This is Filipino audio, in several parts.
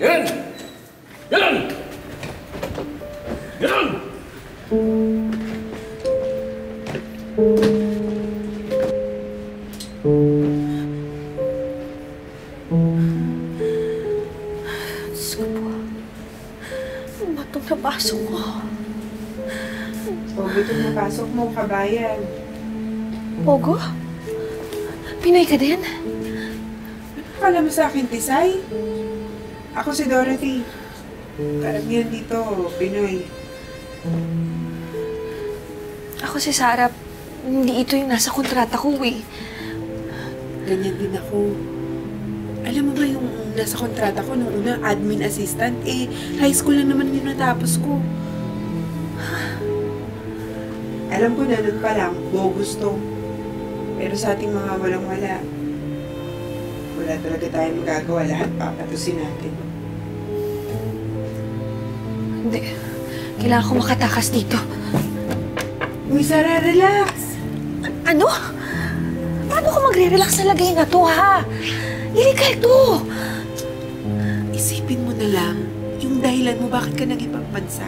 Yan! Yan! Yan! Diyos ko po. Ano ba itong napasok ko? Pogo itong napasok mo, kabayan. Pogo? Pinoy ka din? Akala mo sa akin, Tisay? Ako si Dorothy. Karamihan dito, Pinoy. Ako si Sarah. Hindi ito yung nasa kontrata ko eh. Ganyan din ako. Alam mo ba yung nasa kontrata ko nung una, admin assistant? Eh, high school lang naman yung natapos ko. Alam ko na nun pa lang, bogus to. Pero sa ating mga walang-wala, wala talaga tayong magagawa, lahat papatusin natin. Hindi. Kailangan ko makatakas dito. Uy, Sarah, relax! Ano? Paano ko magre-relax sa lagay na to, ha? Illegal to! Isipin mo na lang, yung dahilan mo bakit ka nag-ibang bansa.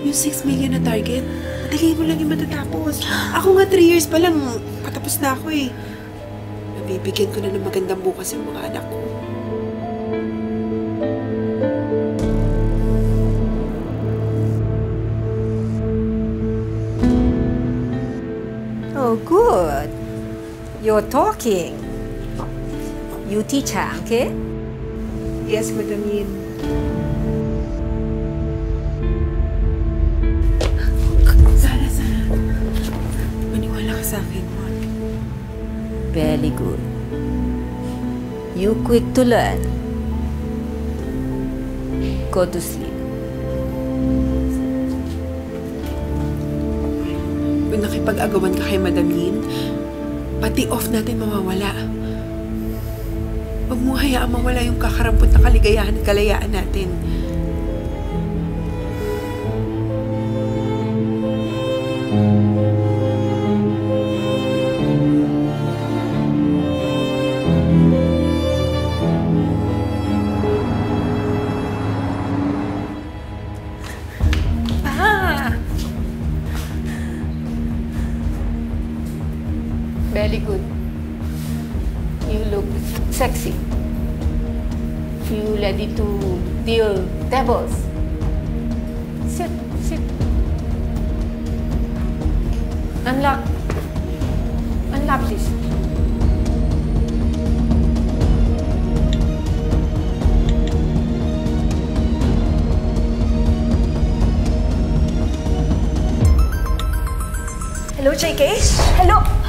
Yung 6 million na target, madali mo lang yung matatapos. Ako nga 3 years pa lang, patapos na ako eh. Nabibigyan ko na ng magandang bukas yung mga anak ko. Oh, good. You're talking. You teach her, okay? Yes, Madam Yin. Sarah. Maniwala ka sa akin, Mark. Very good. You quick to learn. Go to sleep. Kung nakipag-agawan ka kay Madam Yin, pati off natin mawawala. Huwag mo hayaang mawala yung kakarampot na kaligayahan at kalayaan natin. Very good. You look sexy. You ready to deal devils. Sit. Unlock this. Hello, JK? Hello?